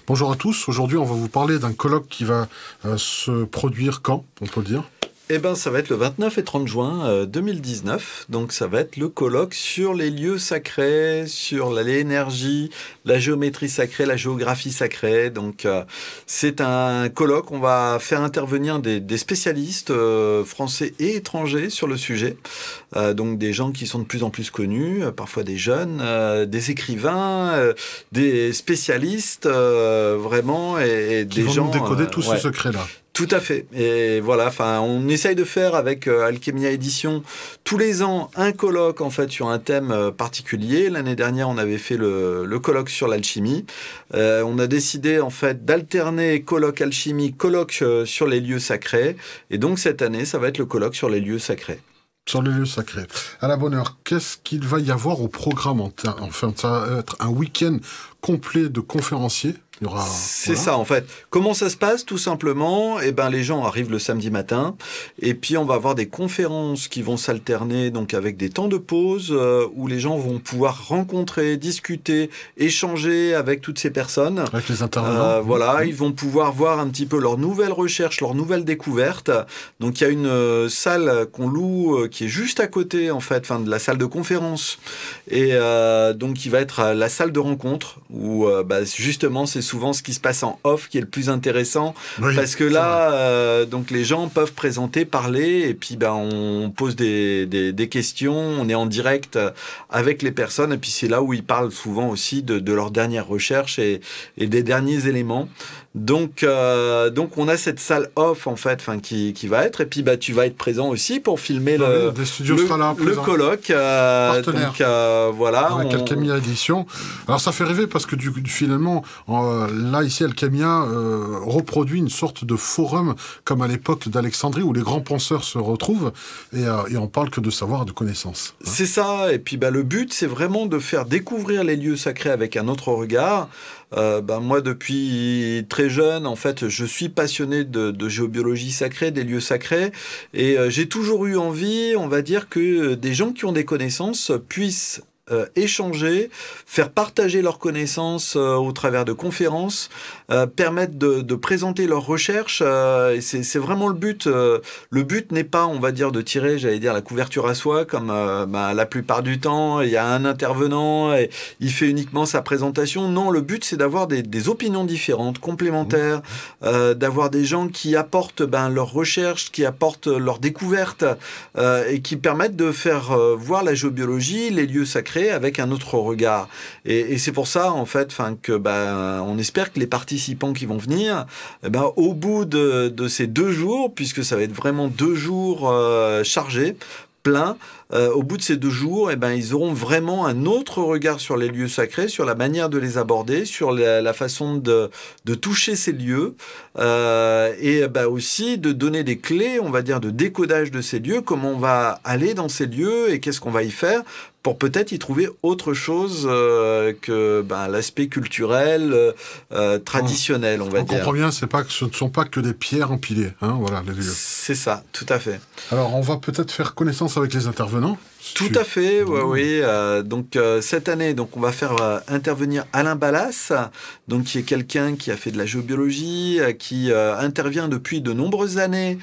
Bonjour à tous. Aujourd'hui, on va vous parler d'un colloque qui va se produire quand, on peut le dire? Eh ben, ça va être le 29 et 30 juin 2019. Donc, ça va être le colloque sur les lieux sacrés, sur l'énergie, la géométrie sacrée, la géographie sacrée. Donc, c'est un colloque. On va faire intervenir des spécialistes français et étrangers sur le sujet. Donc, des gens qui sont de plus en plus connus, parfois des jeunes, des écrivains, des spécialistes, vraiment, et Qui des vont gens nous décoder tout ce secret-là. Tout à fait. Et voilà, enfin, on essaye de faire avec Alchemia Édition tous les ans un colloque en fait sur un thème particulier. L'année dernière, on avait fait le colloque sur l'alchimie. On a décidé en fait d'alterner colloque alchimie, colloque sur les lieux sacrés. Et donc cette année, ça va être le colloque sur les lieux sacrés. Sur les lieux sacrés. À la bonne heure, qu'est-ce qu'il va y avoir au programme? Enfin, ça va être un week-end complet de conférenciers. C'est ça en fait. Comment ça se passe? Tout simplement, eh ben, les gens arrivent le samedi matin et puis on va avoir des conférences qui vont s'alterner donc avec des temps de pause où les gens vont pouvoir rencontrer, discuter, échanger avec toutes ces personnes. Avec les intervenants. Voilà, ils vont pouvoir voir un petit peu leurs nouvelles recherches, leurs nouvelles découvertes. Donc il y a une salle qu'on loue qui est juste à côté en fait, de la salle de conférence et donc qui va être la salle de rencontre où justement c'est souvent ce qui se passe en off qui est le plus intéressant, oui, parce que là, donc les gens peuvent présenter, parler, et puis on pose des questions, on est en direct avec les personnes, et puis c'est là où ils parlent souvent aussi de leurs dernières recherches et des derniers éléments. Donc on a cette salle off en fait, qui va être, et puis tu vas être présent aussi pour filmer le colloque. Partenaire. Donc voilà. Avec Alchemia Édition. Alors ça fait rêver parce que finalement, là ici Alchemia reproduit une sorte de forum comme à l'époque d'Alexandrie où les grands penseurs se retrouvent et on parle que de savoir et de connaissances. C'est ça. Et puis le but c'est vraiment de faire découvrir les lieux sacrés avec un autre regard. Moi, depuis très jeune, en fait, je suis passionné de géobiologie sacrée, des lieux sacrés, et j'ai toujours eu envie, on va dire, que des gens qui ont des connaissances puissent échanger, faire partager leurs connaissances au travers de conférences, permettre de présenter leurs recherches. Et c'est vraiment le but. Le but n'est pas, on va dire, de tirer, la couverture à soi, comme la plupart du temps, il y a un into et il fait uniquement sa présentation. Non, le but, c'est d'avoir des opinions différentes, complémentaires, d'avoir des gens qui apportent leurs recherches, qui apportent leurs découvertes et qui permettent de faire voir la géobiologie, les lieux sacrés, avec un autre regard. Et c'est pour ça, en fait, que on espère que les participants qui vont venir, au bout de ces 2 jours, puisque ça va être vraiment 2 jours chargés, plein, au bout de ces 2 jours, ils auront vraiment un autre regard sur les lieux sacrés, sur la manière de les aborder, sur la façon de toucher ces lieux, et aussi de donner des clés, on va dire, de décodage de ces lieux, comment on va aller dans ces lieux et qu'est-ce qu'on va y faire pour peut-être y trouver autre chose que l'aspect culturel, traditionnel, on va dire. On comprend bien, ce ne sont pas que des pierres empilées, voilà, les lieux. C'est ça, tout à fait. Alors, on va peut-être faire connaissance avec les intervenants. Tout à fait, oui. Donc cette année, on va faire intervenir Alain Ballas, donc qui est quelqu'un qui a fait de la géobiologie, qui intervient depuis de nombreuses années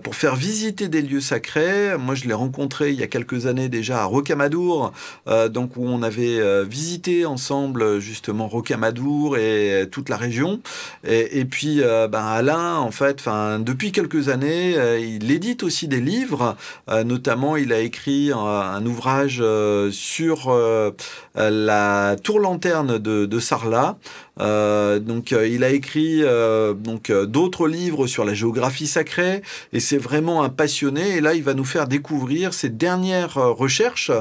pour faire visiter des lieux sacrés. Moi, je l'ai rencontré il y a quelques années déjà à Rocamadour, donc où on avait visité ensemble justement Rocamadour et toute la région. Et puis Alain, en fait, depuis quelques années, il édite aussi des livres. Notamment, il a écrit un ouvrage sur la tour-lanterne de Sarlat. Il a écrit d'autres livres sur la géographie sacrée et c'est vraiment un passionné. Et là, il va nous faire découvrir ses dernières recherches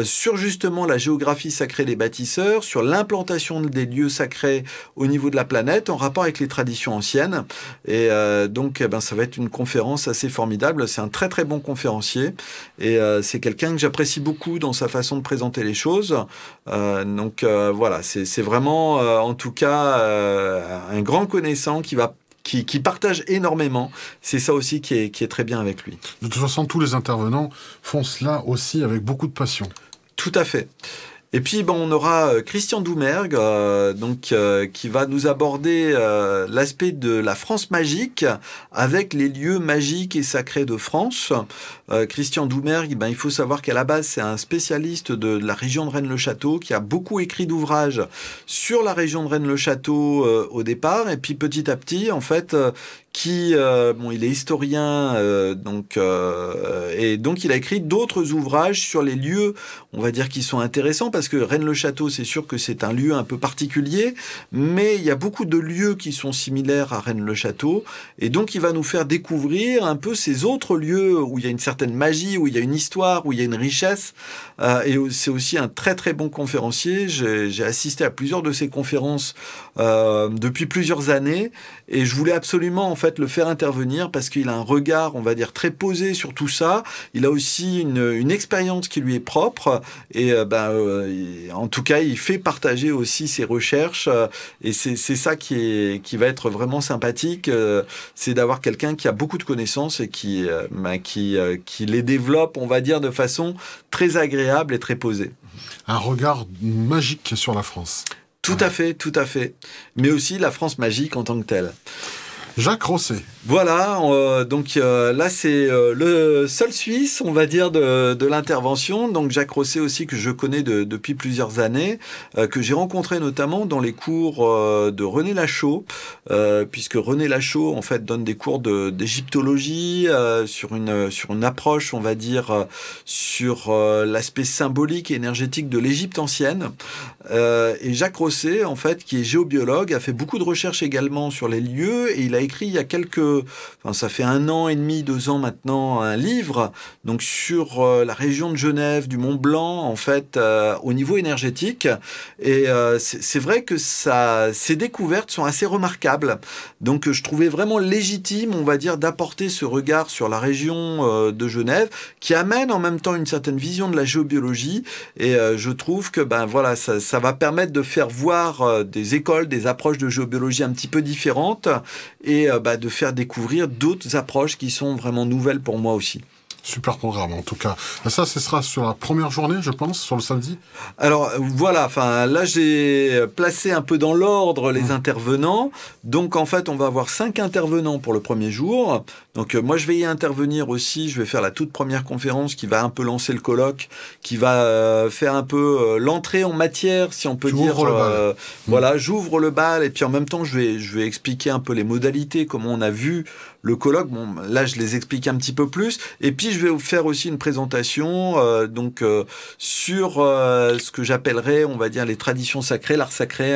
sur justement la géographie sacrée des bâtisseurs, sur l'implantation des lieux sacrés au niveau de la planète en rapport avec les traditions anciennes. Et ça va être une conférence assez formidable. C'est un très très bon conférencier et c'est quelqu'un que j'apprécie beaucoup dans sa façon de présenter les choses. Voilà, c'est vraiment en tout cas un grand connaissant qui partage énormément. C'est ça aussi qui est très bien avec lui. De toute façon, tous les intervenants font cela aussi avec beaucoup de passion. Tout à fait. Et puis, ben, on aura Christian Doumergue, qui va nous aborder l'aspect de la France magique avec les lieux magiques et sacrés de France. Christian Doumergue, ben, il faut savoir qu'à la base, c'est un spécialiste de la région de Rennes-le-Château qui a beaucoup écrit d'ouvrages sur la région de Rennes-le-Château au départ. Et puis, petit à petit, en fait, bon, il est historien, et donc il a écrit d'autres ouvrages sur les lieux, on va dire, qui sont intéressants, parce que Rennes-le-Château, c'est sûr que c'est un lieu un peu particulier, mais il y a beaucoup de lieux qui sont similaires à Rennes-le-Château, et donc il va nous faire découvrir un peu ces autres lieux où il y a une certaine magie, où il y a une histoire, où il y a une richesse, et c'est aussi un très très bon conférencier. J'ai assisté à plusieurs de ses conférences depuis plusieurs années, et je voulais absolument en fait le faire intervenir parce qu'il a un regard, on va dire, très posé sur tout ça. Il a aussi une expérience qui lui est propre, et en tout cas, il fait partager aussi ses recherches, et c'est ça qui va être vraiment sympathique, c'est d'avoir quelqu'un qui a beaucoup de connaissances et qui les développe, on va dire, de façon très agréable et très posée. Un regard magique sur la France. Tout à fait, tout à fait. Mais aussi la France magique en tant que telle. Jacques Rosset. Voilà, là c'est le seul Suisse, on va dire, de l'intervention. Donc Jacques Rosset aussi, que je connais depuis plusieurs années, que j'ai rencontré notamment dans les cours de René Lachaud, puisque René Lachaud en fait donne des cours d'égyptologie sur une approche, on va dire, sur l'aspect symbolique et énergétique de l'Égypte ancienne. Et Jacques Rosset, en fait, qui est géobiologue, a fait beaucoup de recherches également sur les lieux, et il a écrit il y a ça fait 1 an et demi, 2 ans maintenant, un livre donc sur la région de Genève, du Mont Blanc, en fait, au niveau énergétique. Et c'est vrai que ces découvertes sont assez remarquables. Donc je trouvais vraiment légitime, on va dire, d'apporter ce regard sur la région de Genève, qui amène en même temps une certaine vision de la géobiologie. Et je trouve que voilà, ça va permettre de faire voir des écoles, des approches de géobiologie un petit peu différentes, et de faire découvrir d'autres approches qui sont vraiment nouvelles pour moi aussi. Super programme, en tout cas. Ça, ce sera sur la première journée, je pense, sur le samedi. Alors, voilà, là, j'ai placé un peu dans l'ordre les intervenants. Donc, en fait, on va avoir 5 intervenants pour le premier jour. Donc, moi, je vais y intervenir aussi. Je vais faire la toute première conférence qui va un peu lancer le colloque, qui va faire un peu l'entrée en matière, si on peut dire. Voilà, j'ouvre le bal, et puis en même temps, je vais expliquer un peu les modalités, comment on a vu le colloque. Bon, là, je les explique un petit peu plus. Et puis, je vais vous faire aussi une présentation sur ce que j'appellerais, on va dire, les traditions sacrées, l'art sacré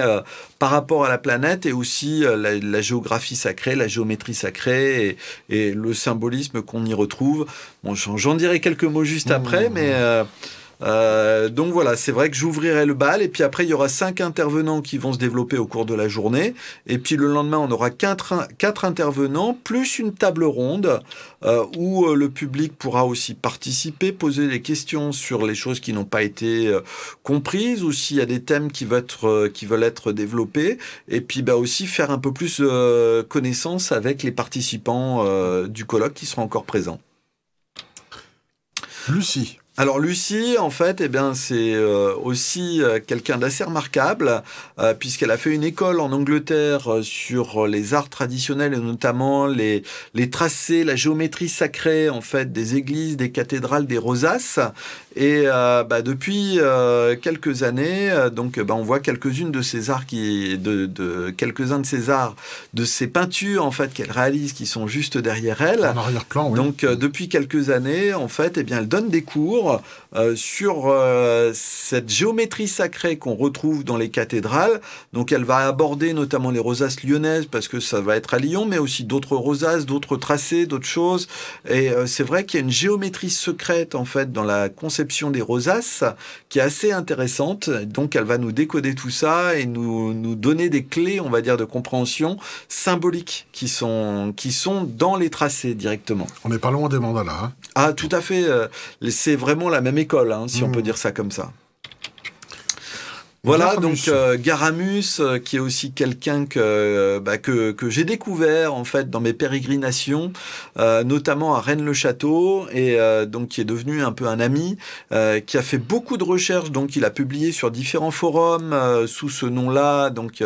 par rapport à la planète, et aussi la géographie sacrée, la géométrie sacrée, et le symbolisme qu'on y retrouve. Bon, j'en dirai quelques mots juste après, mais... donc voilà, c'est vrai que j'ouvrirai le bal, et puis après il y aura 5 intervenants qui vont se développer au cours de la journée, et puis le lendemain on aura 4 intervenants plus une table ronde où le public pourra aussi participer, poser des questions sur les choses qui n'ont pas été comprises, ou s'il y a des thèmes qui veulent être développés, et puis aussi faire un peu plus connaissance avec les participants du colloque qui seront encore présents. Lucie. Alors Lucie, en fait, c'est aussi quelqu'un d'assez remarquable, puisqu'elle a fait une école en Angleterre sur les arts traditionnels, et notamment les tracés, la géométrie sacrée, en fait, des églises, des cathédrales, des rosaces. Et depuis quelques années, on voit quelques-unes de ces arts quelques-uns de ces arts, de ces peintures, en fait, qu'elle réalise, qui sont juste derrière elle. En arrière-plan, oui. Donc depuis quelques années, en fait, elle donne des cours sur cette géométrie sacrée qu'on retrouve dans les cathédrales. Donc elle va aborder notamment les rosaces lyonnaises, parce que ça va être à Lyon, mais aussi d'autres rosaces, d'autres tracés, d'autres choses. Et c'est vrai qu'il y a une géométrie secrète, en fait, dans la conception des rosaces, qui est assez intéressante. Donc elle va nous décoder tout ça et nous donner des clés, on va dire, de compréhension symbolique qui sont dans les tracés directement. On n'est pas loin des mandalas, hein. Ah, tout à fait. C'est vraiment la même école, hein, si on peut dire ça comme ça. Voilà, Garamus. donc Garamus, qui est aussi quelqu'un que j'ai découvert en fait dans mes pérégrinations, notamment à Rennes-le-Château, et donc qui est devenu un peu un ami, qui a fait beaucoup de recherches, donc il a publié sur différents forums sous ce nom-là. Donc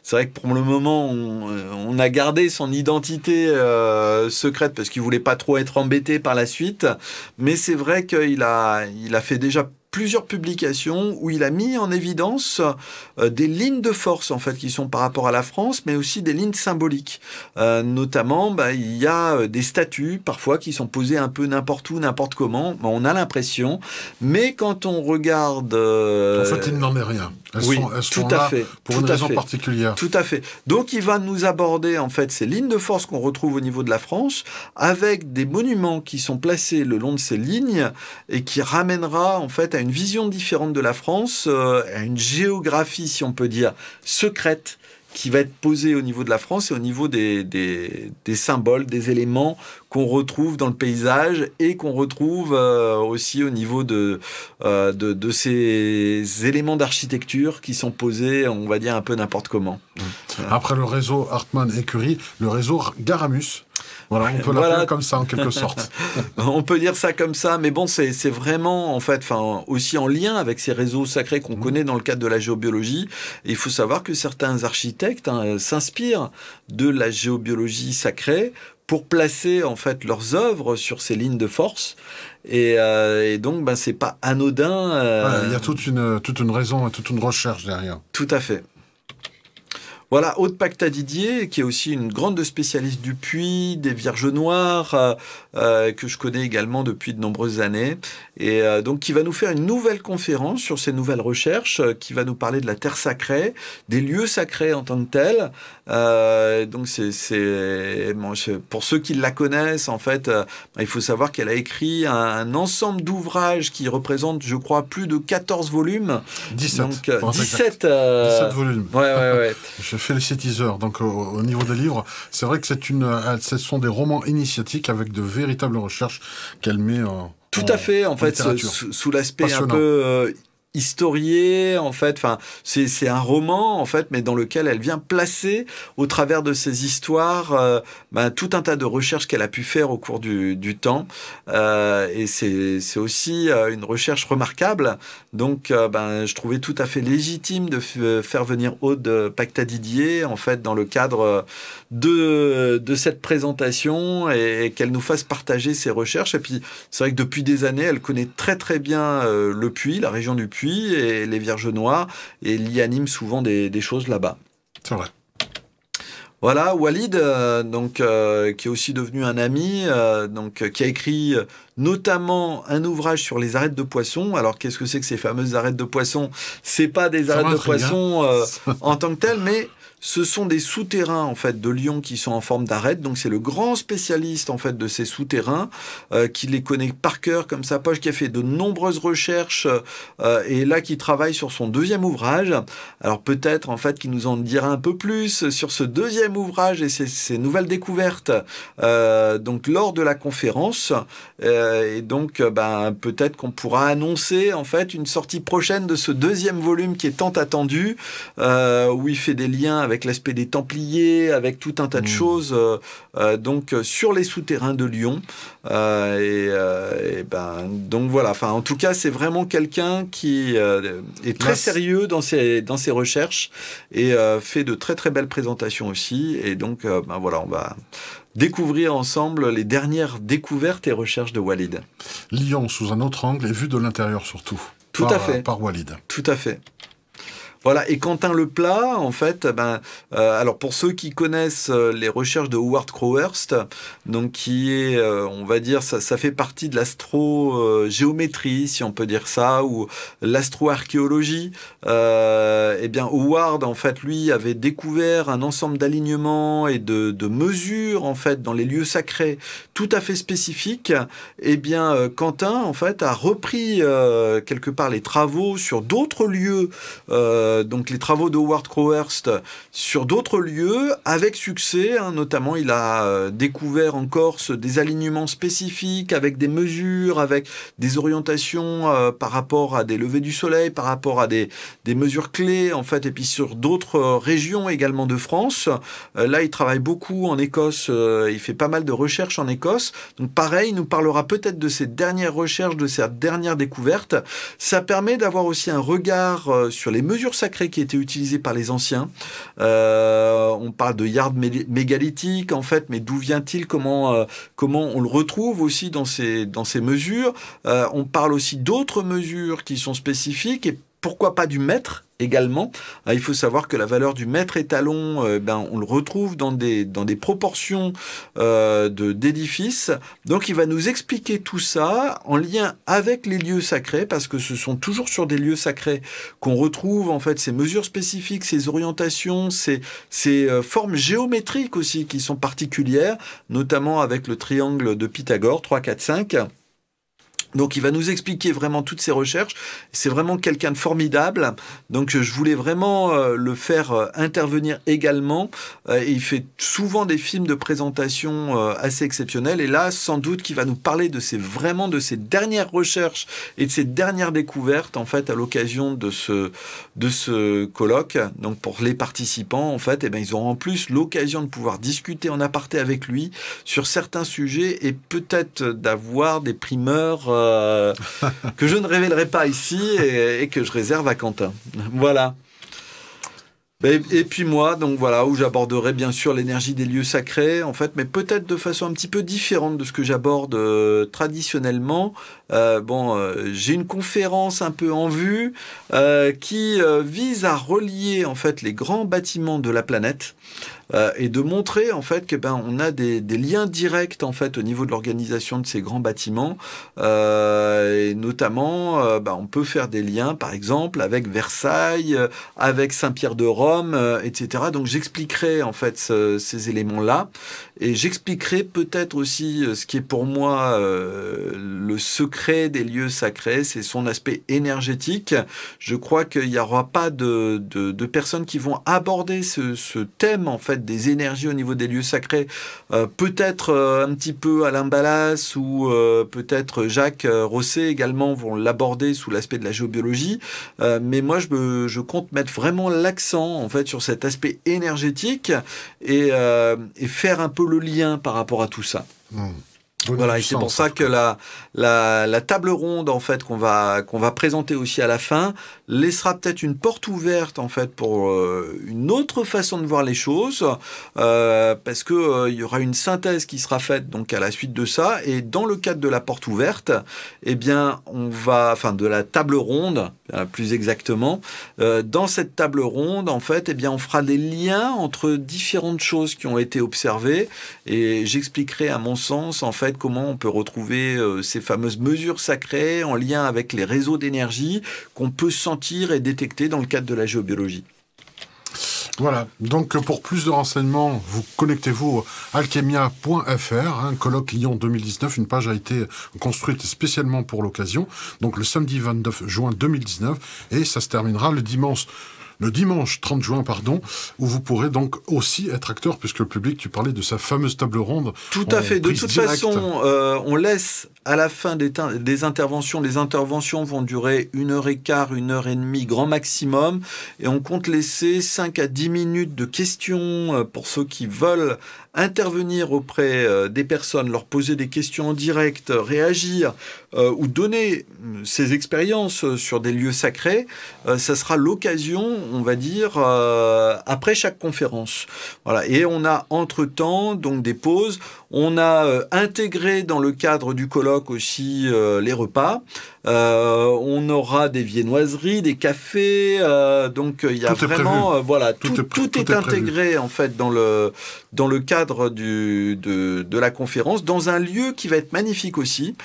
c'est vrai que pour le moment, on a gardé son identité secrète parce qu'il voulait pas trop être embêté par la suite, mais c'est vrai qu'il a fait déjà plusieurs publications où il a mis en évidence des lignes de force en fait qui sont par rapport à la France, mais aussi des lignes symboliques. Notamment, il y a des statues parfois qui sont posées un peu n'importe où, n'importe comment. On a l'impression, mais quand on regarde, En fait, il n'en est rien. Elles sont là pour une raison particulière. Tout à fait. Donc, il va nous aborder en fait ces lignes de force qu'on retrouve au niveau de la France, avec des monuments qui sont placés le long de ces lignes et qui ramènera en fait à une vision différente de la France, à une géographie, si on peut dire, secrète, qui va être posée au niveau de la France et au niveau des symboles, des éléments qu'on retrouve dans le paysage et qu'on retrouve aussi au niveau de ces éléments d'architecture qui sont posés, on va dire, un peu n'importe comment. Après le réseau Hartmann et Curie, le réseau Garamus. Voilà, on peut l'appeler comme ça, en quelque sorte. On peut dire ça comme ça, mais bon, c'est vraiment, en fait, aussi en lien avec ces réseaux sacrés qu'on connaît dans le cadre de la géobiologie. Et il faut savoir que certains architectes s'inspirent de la géobiologie sacrée pour placer, en fait, leurs œuvres sur ces lignes de force. Et donc, c'est pas anodin. Il y a toute une raison et toute une recherche derrière. Tout à fait. Voilà, Aude Pacta-Didier, qui est aussi une grande spécialiste du puits, des Vierges Noires, que je connais également depuis de nombreuses années, et donc qui va nous faire une nouvelle conférence sur ces nouvelles recherches, qui va nous parler de la terre sacrée, des lieux sacrés en tant que tels. Donc pour ceux qui la connaissent, en fait, il faut savoir qu'elle a écrit un ensemble d'ouvrages qui représentent, je crois, plus de 14 volumes. 17. Donc, 17 volumes. Ouais. Je fais les teasers. Donc, au niveau des livres, c'est vrai que ce sont des romans initiatiques avec de véritables recherches qu'elle met tout à fait, en fait, sous l'aspect un peu historié, en fait. Enfin, c'est un roman, en fait, mais dans lequel elle vient placer, au travers de ses histoires, tout un tas de recherches qu'elle a pu faire au cours du temps. Et c'est aussi une recherche remarquable. Donc, je trouvais tout à fait légitime de faire venir Aude Pacta-Didier, en fait, dans le cadre de cette présentation, et qu'elle nous fasse partager ses recherches. Et puis, c'est vrai que depuis des années, elle connaît très très bien le Puy, la région du Puy, et les Vierges Noires, et elle y anime souvent des choses là-bas. C'est vrai. Voilà, Walid, qui est aussi devenu un ami, qui a écrit notamment un ouvrage sur les arêtes de poissons. Alors, qu'est-ce que c'est que ces fameuses arêtes de poissons? C'est pas des arêtes de poissons en tant que telles, mais ce sont des souterrains en fait de Lyon qui sont en forme d'arête. Donc c'est le grand spécialiste en fait de ces souterrains qui les connaît par cœur comme sa poche, qui a fait de nombreuses recherches et là qui travaille sur son deuxième ouvrage. Alors peut-être en fait qu'il nous en dira un peu plus sur ce deuxième ouvrage et ses nouvelles découvertes donc lors de la conférence et donc peut-être qu'on pourra annoncer en fait une sortie prochaine de ce deuxième volume qui est tant attendu où il fait des liens avec l'aspect des Templiers, avec tout un tas de choses, donc sur les souterrains de Lyon. Donc voilà. Enfin, en tout cas, c'est vraiment quelqu'un qui est très sérieux dans ses recherches et fait de très très belles présentations aussi. Et donc, voilà, on va découvrir ensemble les dernières découvertes et recherches de Walid. Lyon sous un autre angle et vu de l'intérieur surtout. Tout à fait. Par Walid. Tout à fait. Voilà, et Quentin Leplat, en fait, alors pour ceux qui connaissent les recherches de Howard Crowhurst, donc qui est, on va dire, ça fait partie de l'astro-géométrie, si on peut dire ça, ou l'astro-archéologie. Howard, en fait, lui, avait découvert un ensemble d'alignements et de mesures, en fait, dans les lieux sacrés, tout à fait spécifiques. Quentin, en fait, a repris quelque part les travaux sur d'autres lieux donc les travaux de Howard Crowhurst sur d'autres lieux avec succès, hein, notamment il a découvert en Corse des alignements spécifiques avec des mesures, avec des orientations par rapport à des levées du soleil, par rapport à des mesures clés en fait, et puis sur d'autres régions également de France. Là il travaille beaucoup en Écosse, il fait pas mal de recherches en Écosse, donc pareil il nous parlera peut-être de ses dernières recherches, de ses dernières découvertes. Ça permet d'avoir aussi un regard sur les mesures sacrées qui étaient utilisées par les anciens. On parle de yard mégalithique en fait, mais d'où vient-il, comment on le retrouve aussi dans ces mesures. On parle aussi d'autres mesures qui sont spécifiques et pourquoi pas du mètre également. Il faut savoir que la valeur du mètre étalon, on le retrouve dans des proportions d'édifices. Donc il va nous expliquer tout ça en lien avec les lieux sacrés, parce que ce sont toujours sur des lieux sacrés qu'on retrouve en fait ces mesures spécifiques, ces orientations, ces formes géométriques aussi qui sont particulières, notamment avec le triangle de Pythagore, 3, 4, 5. Donc il va nous expliquer vraiment toutes ces recherches. C'est vraiment quelqu'un de formidable. Donc je voulais vraiment le faire intervenir également. Il fait souvent des films de présentation assez exceptionnels. Et là, sans doute qu'il va nous parler de ses dernières recherches et de ses dernières découvertes en fait à l'occasion de ce colloque. Donc pour les participants, en fait, ils auront en plus l'occasion de pouvoir discuter en aparté avec lui sur certains sujets et peut-être d'avoir des primeurs que je ne révélerai pas ici et que je réserve à Quentin. Voilà. Et puis moi, donc voilà, où j'aborderai bien sûr l'énergie des lieux sacrés, en fait, mais peut-être de façon un petit peu différente de ce que j'aborde traditionnellement. J'ai une conférence un peu en vue qui vise à relier en fait les grands bâtiments de la planète. Et de montrer en fait que on a des liens directs en fait au niveau de l'organisation de ces grands bâtiments, et notamment on peut faire des liens par exemple avec Versailles, avec Saint-Pierre de Rome, etc. Donc j'expliquerai en fait ces éléments-là, et j'expliquerai peut-être aussi ce qui est pour moi le secret des lieux sacrés, c'est son aspect énergétique. Je crois qu'il n'y aura pas de personnes qui vont aborder ce thème en fait des énergies au niveau des lieux sacrés, peut-être un petit peu Alain Ballas ou peut-être Jacques Rosset également vont l'aborder sous l'aspect de la géobiologie, mais moi je compte mettre vraiment l'accent en fait sur cet aspect énergétique et faire un peu le lien par rapport à tout ça. Voilà, et c'est pour ça que la table ronde en fait qu'on va présenter aussi à la fin laissera peut-être une porte ouverte en fait pour une autre façon de voir les choses, parce que il y aura une synthèse qui sera faite donc à la suite de ça, et dans le cadre de la porte ouverte, de la table ronde plus exactement, dans cette table ronde en fait, on fera des liens entre différentes choses qui ont été observées, et j'expliquerai à mon sens en fait comment on peut retrouver ces fameuses mesures sacrées en lien avec les réseaux d'énergie qu'on peut sentir et détecter dans le cadre de la géobiologie. Voilà, donc pour plus de renseignements, vous connectez-vous à alchemia.fr, colloque Lyon 2019, une page a été construite spécialement pour l'occasion, donc le samedi 29 juin 2019, et ça se terminera le dimanche 30 juin, où vous pourrez donc aussi être acteur, puisque le public, tu parlais de sa fameuse table ronde. Tout à fait. De toute façon, on laisse à la fin des interventions, les interventions vont durer 1h15, 1h30 grand maximum, et on compte laisser 5 à 10 minutes de questions pour ceux qui veulent intervenir auprès des personnes, leur poser des questions en direct, réagir ou donner ses expériences sur des lieux sacrés. Ça sera l'occasion, on va dire, après chaque conférence. Voilà. Et on a entre-temps donc des pauses. On a intégré dans le cadre du colloque aussi les repas. On aura des viennoiseries, des cafés. Donc il y a vraiment tout est intégré en fait dans le cadre de la conférence, dans un lieu qui va être magnifique aussi,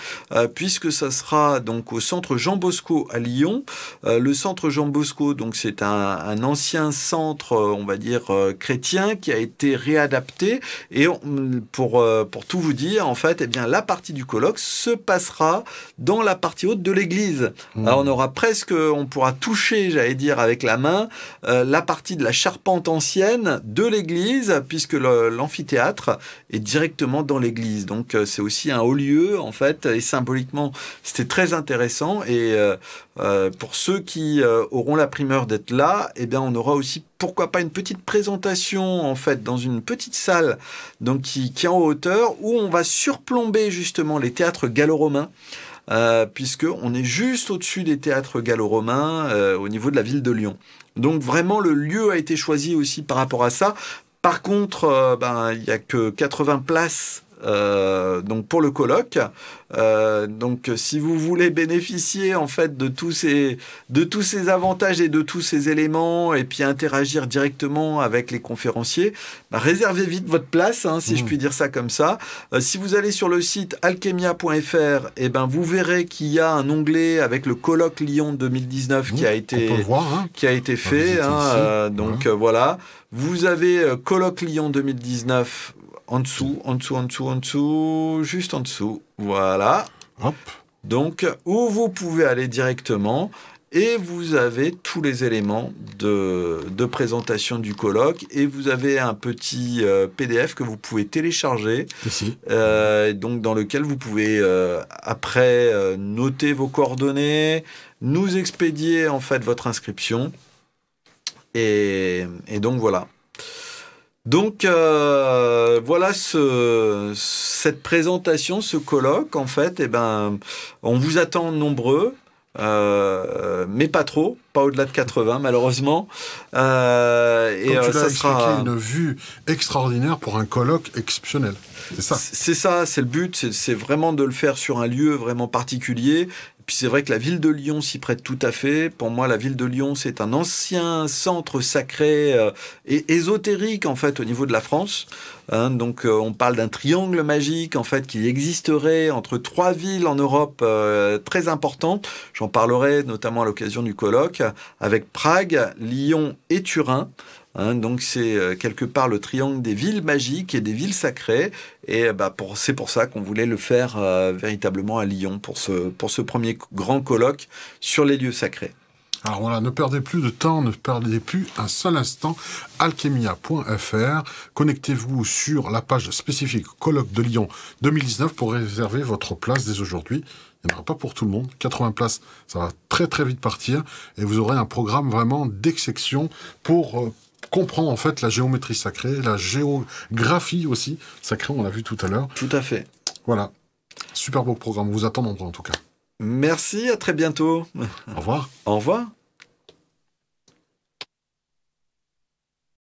puisque ça sera donc au centre Jean Bosco à Lyon. Le centre Jean Bosco, donc c'est un ancien centre, on va dire chrétien, qui a été réadapté et pour pour tout vous dire, en fait, eh bien, la partie du colloque se passera dans la partie haute de l'église. Alors, on aura presque, on pourra toucher, j'allais dire, avec la main, la partie de la charpente ancienne de l'église, puisque l'amphithéâtre est directement dans l'église. Donc, c'est aussi un haut lieu, en fait, et symboliquement, c'était très intéressant. Et pour ceux qui auront la primeur d'être là, eh bien, on aura aussi, pourquoi pas, une petite présentation, en fait, dans une petite salle donc qui est en hauteur, où on va surplomber justement les théâtres gallo-romains, puisqu'on est juste au-dessus des théâtres gallo-romains au niveau de la ville de Lyon. Donc vraiment, le lieu a été choisi aussi par rapport à ça. Par contre, il n'y a que 80 places donc pour le colloque. Donc si vous voulez bénéficier en fait de tous ces avantages et de tous ces éléments et puis interagir directement avec les conférenciers, réservez vite votre place, hein, si je puis dire ça comme ça. Si vous allez sur le site alchemia.fr, eh ben vous verrez qu'il y a un onglet avec le colloque Lyon 2019 qui a été fait. Donc voilà, vous avez colloque Lyon 2019 en dessous, juste en dessous. Voilà. Hop. Donc, où vous pouvez aller directement et vous avez tous les éléments de présentation du colloque et vous avez un petit PDF que vous pouvez télécharger, donc dans lequel vous pouvez après noter vos coordonnées, nous expédier en fait votre inscription et donc voilà. Donc voilà cette présentation, ce colloque en fait, eh ben on vous attend nombreux, mais pas trop, pas au-delà de 80 malheureusement. Et ça sera une vue extraordinaire pour un colloque exceptionnel. C'est ça. C'est ça, c'est le but, c'est vraiment de le faire sur un lieu vraiment particulier. Puis c'est vrai que la ville de Lyon s'y prête tout à fait. Pour moi, la ville de Lyon, c'est un ancien centre sacré et ésotérique, en fait, au niveau de la France. Donc, on parle d'un triangle magique, en fait, qui existerait entre 3 villes en Europe très importantes. J'en parlerai notamment à l'occasion du colloque, avec Prague, Lyon et Turin. Donc c'est quelque part le triangle des villes magiques et des villes sacrées et c'est pour ça qu'on voulait le faire véritablement à Lyon pour ce premier grand colloque sur les lieux sacrés. Alors voilà, ne perdez plus de temps, ne perdez plus un seul instant. Alchemia.fr, connectez-vous sur la page spécifique colloque de Lyon 2019 pour réserver votre place dès aujourd'hui. Il n'y en aura pas pour tout le monde. 80 places, ça va très très vite partir et vous aurez un programme vraiment d'exception pour comprendre en fait la géométrie sacrée, la géographie aussi sacrée, on l'a vu tout à l'heure. Tout à fait. Voilà, super beau programme, vous attend nombreux en tout cas. Merci, à très bientôt. Au revoir. Au revoir.